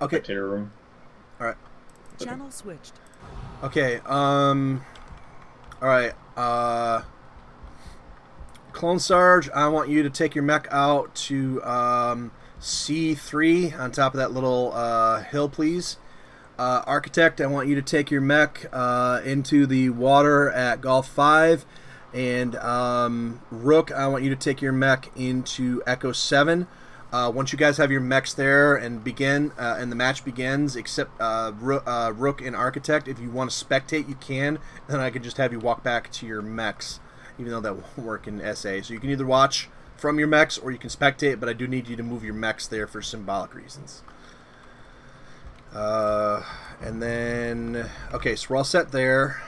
Okay. spectator room. All right. Channel switched. Okay. All right. Clone Sarge, I want you to take your mech out to C3 on top of that little hill, please. Architect, I want you to take your mech into the water at Golf 5. And Rook, I want you to take your mech into Echo 7. Once you guys have your mechs there and and the match begins, except Rook and Architect, if you want to spectate, you can. Then I can just have you walk back to your mechs, even though that won't work in SA. So you can either watch from your mechs or you can spectate, but I do need you to move your mechs there for symbolic reasons. And then, okay, so we're all set there.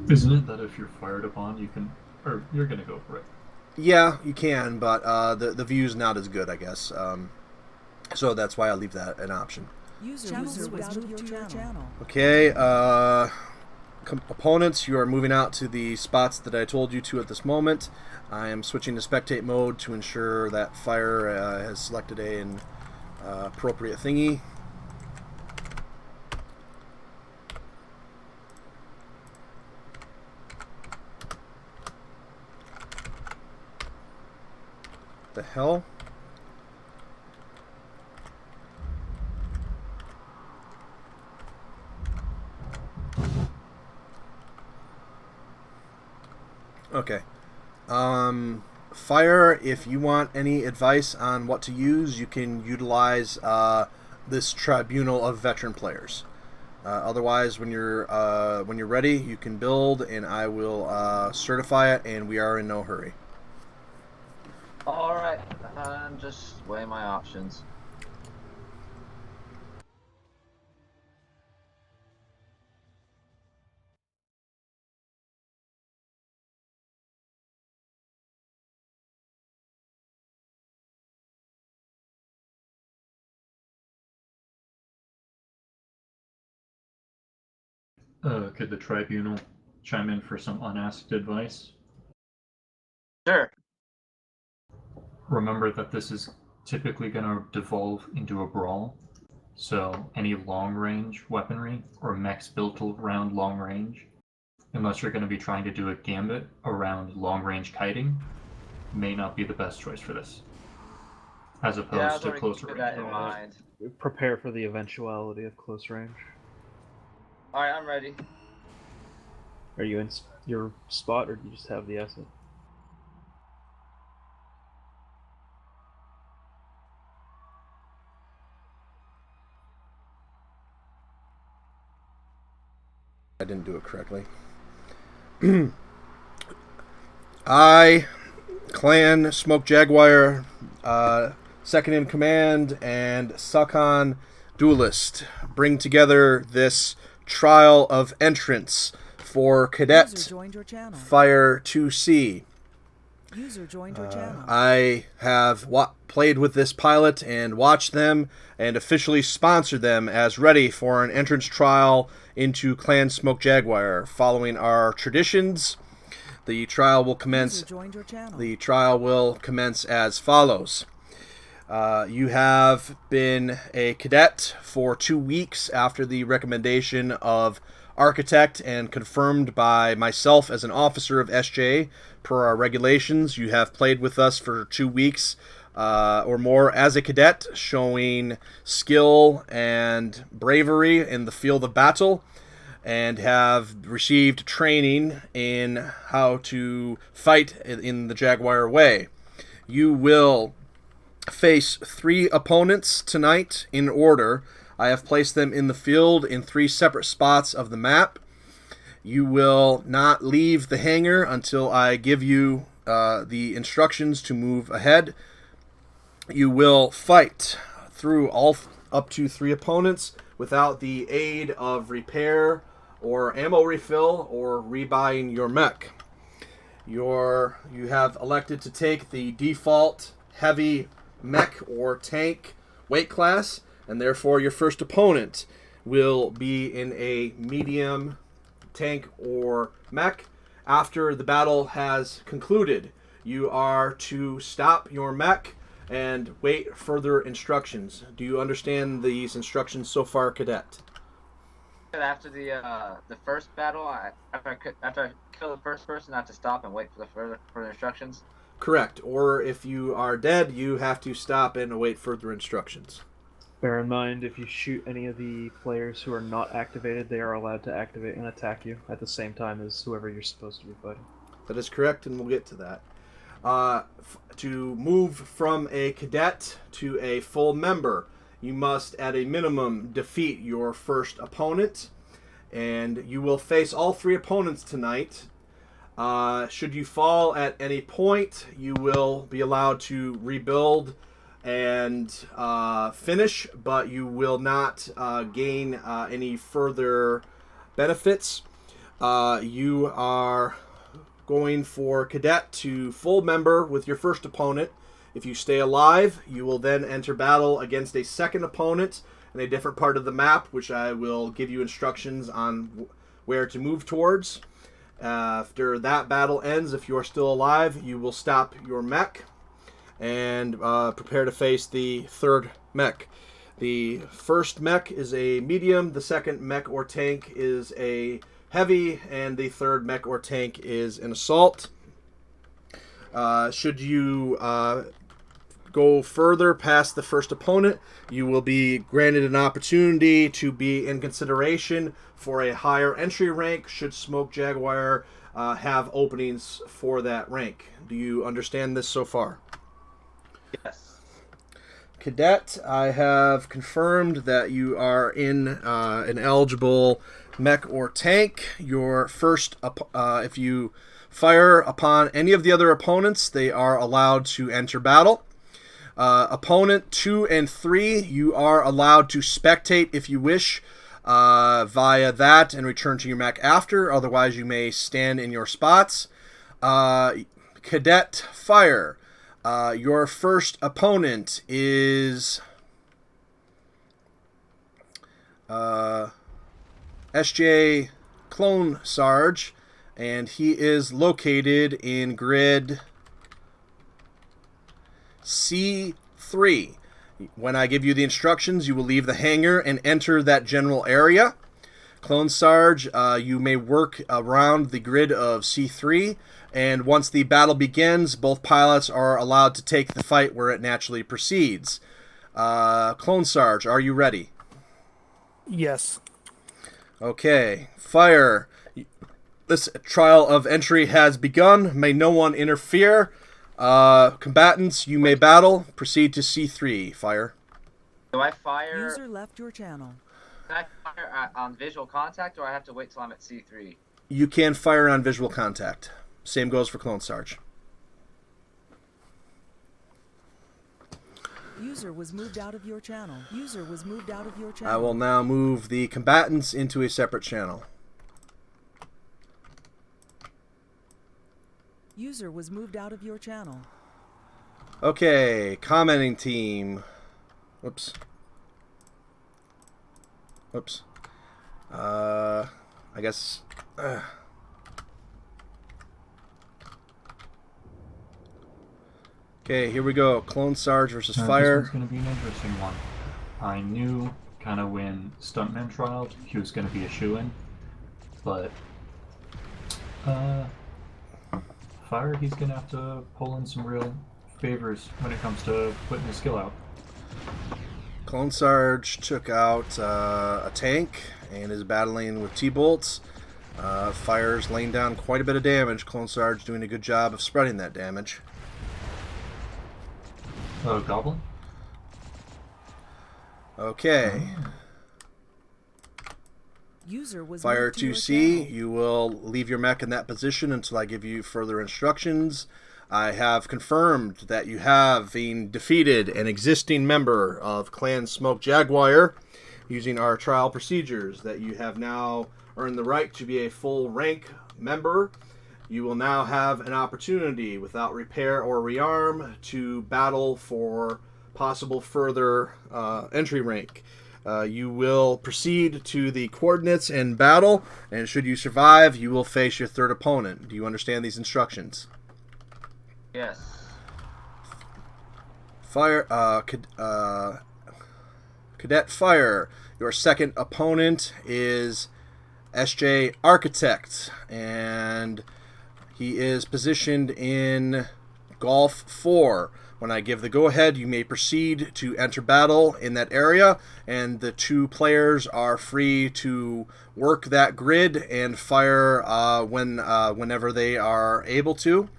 Isn't it that if you're fired upon, you can, or you're gonna go for it? Yeah, you can, but the view's not as good, I guess. So that's why I leave that an option. User was moved to your channel. Okay, opponents, you are moving out to the spots that I told you to at this moment. I am switching to spectate mode to ensure that fire has selected an appropriate thingy. The hell? Okay. Fire, if you want any advice on what to use, you can utilize this tribunal of veteran players. Otherwise, when you're ready, you can build, and I will certify it, and we are in no hurry. Alright, just weigh my options. Could the tribunal chime in for some unasked advice? Sure. Remember that this is typically going to devolve into a brawl, so any long-range weaponry or mechs built around long range, unless you're going to be trying to do a gambit around long-range kiting, may not be the best choice for this, as opposed to closer range. That in mind. Prepare for the eventuality of close range. Alright, I'm ready. Are you in your spot, or do you just have the asset? I didn't do it correctly. I, Clan Smoke Jaguar, second in command, and Sucon Duelist bring together this trial of entrance for Cadet Fire 2C. User joined your channel. I have played with this pilot and watched them and officially sponsored them as ready for an entrance trial into Clan Smoke Jaguar. Following our traditions, the trial will commence. The trial will commence as follows. You have been a cadet for 2 weeks after the recommendation of Architect and confirmed by myself as an officer of SJ per our regulations. You have played with us for 2 weeks or more as a cadet, showing skill and bravery in the field of battle, and have received training in how to fight in the Jaguar way. You will face 3 opponents tonight in order. I have placed them in the field in 3 separate spots of the map. You will not leave the hangar until I give you the instructions to move ahead. You will fight through all up to 3 opponents without the aid of repair or ammo refill or rebuying your mech. You have elected to take the default heavy mech or tank weight class, and therefore your first opponent will be in a medium tank or mech. After the battle has concluded, you are to stop your mech and wait further instructions. Do you understand these instructions so far, Cadet? After the first battle, after I kill the first person, I have to stop and wait for the further instructions. Correct. Or if you are dead, you have to stop and await further instructions. Bear in mind, if you shoot any of the players who are not activated, they are allowed to activate and attack you at the same time as whoever you're supposed to be fighting. That is correct, and we'll get to that. To move from a cadet to a full member, you must, at a minimum, defeat your first opponent, and you will face all 3 opponents tonight. Should you fall at any point, you will be allowed to rebuild and finish, but you will not gain any further benefits. You are going for cadet to full member with your first opponent. If you stay alive, you will then enter battle against a second opponent in a different part of the map, which I will give you instructions on where to move towards. After that battle ends, if you are still alive, you will stop your mech and prepare to face the third mech. The first mech is a medium, the second mech or tank is a heavy, and the third mech or tank is an assault. Should you go further past the first opponent, you will be granted an opportunity to be in consideration for a higher entry rank should Smoke Jaguar have openings for that rank. Do you understand this so far? Yes. Cadet, I have confirmed that you are in an eligible mech or tank. Your first, if you fire upon any of the other opponents, they are allowed to enter battle. Opponent 2 and 3, you are allowed to spectate if you wish via that and return to your mech after. Otherwise, you may stand in your spots. Cadet, fire. Your first opponent is SJ Clone Sarge, and he is located in grid C3. When I give you the instructions, you will leave the hangar and enter that general area. Clone Sarge, you may work around the grid of C3, and once the battle begins, both pilots are allowed to take the fight where it naturally proceeds. Clone Sarge, are you ready? Yes. Okay, fire. This trial of entry has begun. May no one interfere. Combatants, you may battle. Proceed to C3. Fire. Do I fire? User left your channel. Can I fire on visual contact, or I have to wait till I'm at C3? You can fire on visual contact. Same goes for Clone Sarge. User was moved out of your channel. User was moved out of your channel. I will now move the combatants into a separate channel. User was moved out of your channel. Okay, commenting team. Whoops. Whoops. I guess. Okay, here we go. Clone Sarge versus Fire. This one's going to be an interesting one. I knew kind of when Stuntman trialed, he was going to be a shoo-in, but Fire, he's going to have to pull in some real favors when it comes to putting his skill out. Clone Sarge took out a tank and is battling with T-bolts. Fire's laying down quite a bit of damage. Clone Sarge doing a good job of spreading that damage. Goblin? Okay. User was Fire moved to your 2C, channel. you will leave your mech in that position until I give you further instructions. I have confirmed that you have been defeated an existing member of Clan Smoke Jaguar using our trial procedures, that you have now earned the right to be a full rank member. You will now have an opportunity, without repair or rearm, to battle for possible further entry rank. You will proceed to the coordinates and battle, and should you survive, you will face your third opponent. Do you understand these instructions? Yes. Fire, Cadet Fire. Your second opponent is SJ Architect, and he is positioned in Golf 4. When I give the go-ahead, you may proceed to enter battle in that area, and the two players are free to work that grid and fire whenever they are able to.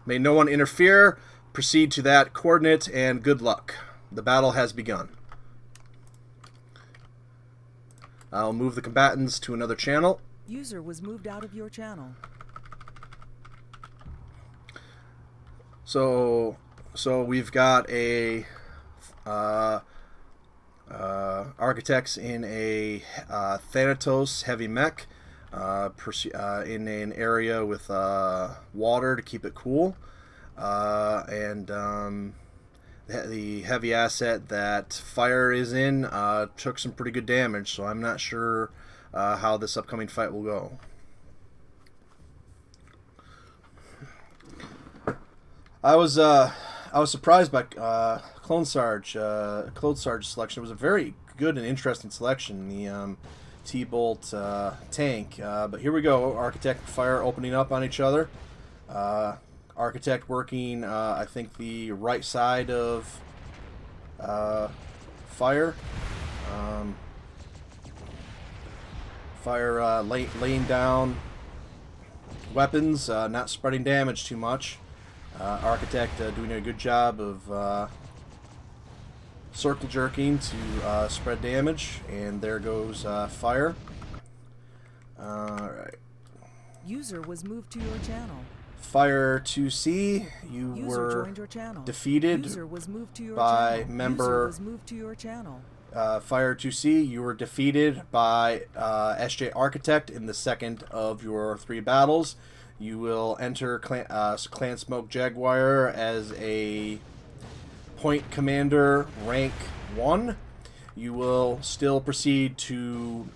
May no one interfere. Proceed to that coordinate, and good luck. The battle has begun. I'll move the combatants to another channel. User was moved out of your channel. So we've got a architects in a Thanatos heavy mech in an area with water to keep it cool, and the heavy asset that Fire is in took some pretty good damage, so I'm not sure how this upcoming fight will go. I was surprised by Clone Sarge selection. It was a very good and interesting selection. The T-Bolt tank. But here we go. Architect and Fire opening up on each other. Architect working, I think, the right side of Fire. Fire laying down weapons, not spreading damage too much. Architect doing a good job of circle jerking to spread damage, and there goes Fire. Alright. User was moved to your channel. Fire 2C, you User were joined your channel. defeated User was moved to your by channel. member. User was moved to your channel. Fire 2C, you were defeated by SJ Architect in the second of your 3 battles. You will enter Clan Smoke Jaguar as a point commander rank 1. You will still proceed to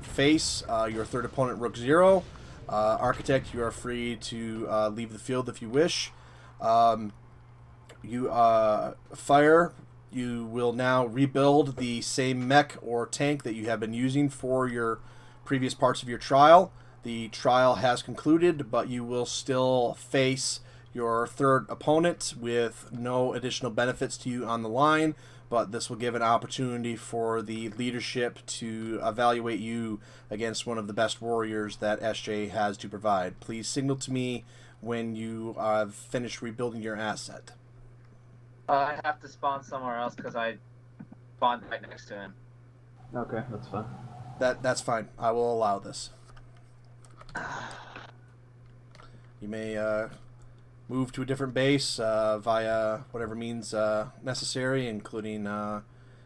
face your third opponent, Rook 0. Architect, you are free to leave the field if you wish. Fire, you will now rebuild the same mech or tank that you have been using for your previous parts of your trial. The trial has concluded, but you will still face your third opponent with no additional benefits to you on the line, but this will give an opportunity for the leadership to evaluate you against one of the best warriors that SJ has to provide. Please signal to me when you have finished rebuilding your asset. I have to spawn somewhere else because I spawned right next to him. Okay, that's fine. That's fine. I will allow this. You may move to a different base via whatever means necessary, including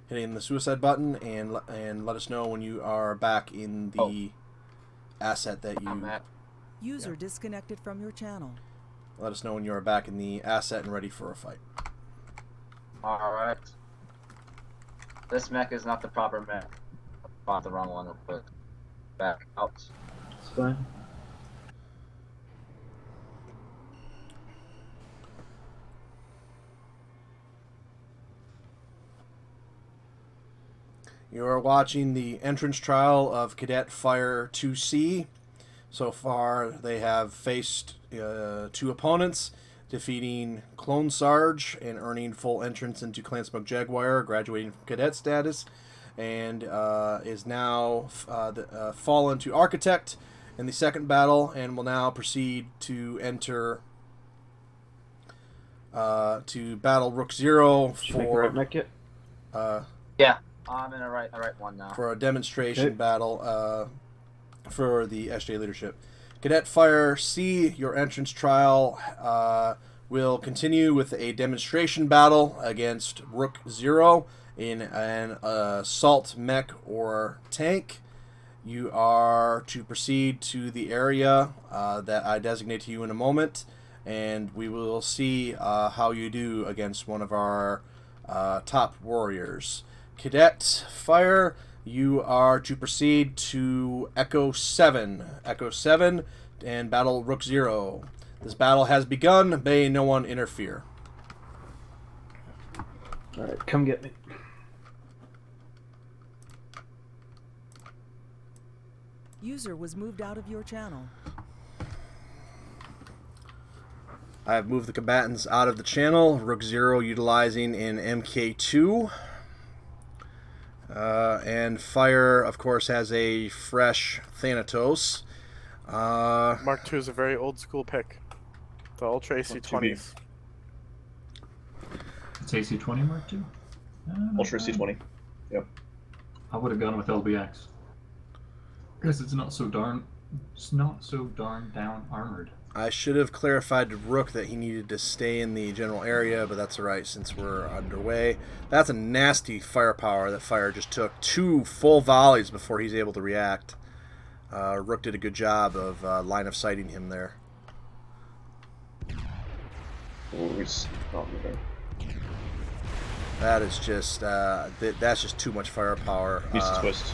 hitting the suicide button, and let us know when you are back in the asset that you. User disconnected from your channel. Let us know when you are back in the asset and ready for a fight. Alright. This mech is not the proper mech. I bought the wrong one real quick. Back out. It's fine. You are watching the entrance trial of Cadet Fire 2C. So far, they have faced 2 opponents, defeating Clone Sarge and earning full entrance into Clan Smoke Jaguar, graduating from cadet status, and is now fallen to Architect in the second battle, and will now proceed to enter to battle Rook 0 Did you make the right mech yet? Yeah, I'm in the right one now. for a demonstration battle for the SJ leadership. Cadet Fire C, your entrance trial will continue with a demonstration battle against Rook 0 in an assault mech or tank. You are to proceed to the area that I designate to you in a moment, and we will see how you do against one of our top warriors. Cadet Fire, you are to proceed to Echo 7. Echo 7 and battle Rook 0. This battle has begun. May no one interfere. Alright, come get me. User was moved out of your channel. I have moved the combatants out of the channel. Rook 0 utilizing in MK2. And Fire, of course, has a fresh Thanatos. Mark II is a very old school pick. The Ultra AC-20s. It's AC-20 Mark II? Ultra AC-20. Yep. I would have gone with LBX. Because it's not so darn down armored. I should have clarified to Rook that he needed to stay in the general area, but that's alright since we're underway. That's a nasty firepower that Fire just took. 2 full volleys before he's able to react. Rook did a good job of line of sighting him there. He's not moving. That is just that's just too much firepower. Needs to twist.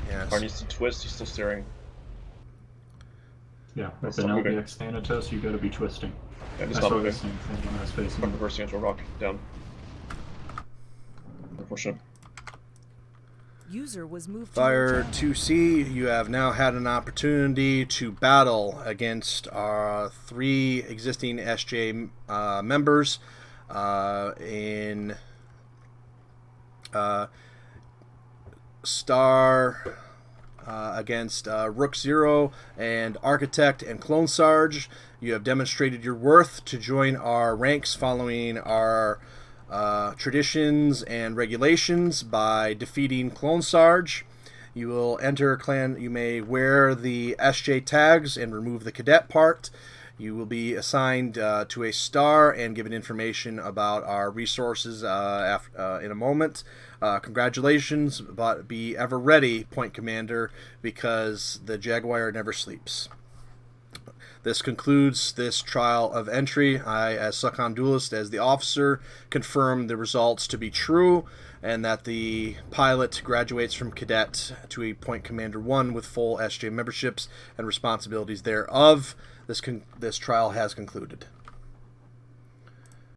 Yes. Car needs to twist. He's still steering. Yeah, with It's an not moving. LBX Thanatos, you gotta be twisting. Yeah, he's I not saw moving. the same thing when I was facing I'm him. reversing into a rock. Down. Unfortunate. User was moved Fire to your channel. 2C, you have now had an opportunity to battle against our 3 existing SJ members in Star against Rook 0 and Architect and Clone Sarge. You have demonstrated your worth to join our ranks following our traditions and regulations by defeating Clone Sarge. You will enter clan. You may wear the SJ tags and remove the cadet part. You will be assigned to a star and given information about our resources in a moment. Congratulations, but be ever ready, Point Commander, because the Jaguar never sleeps. This concludes this trial of entry. I, as Succon Duelist, as the officer, confirm the results to be true, and that the pilot graduates from Cadet to a Point Commander 1 with full SJ memberships and responsibilities thereof. This trial has concluded.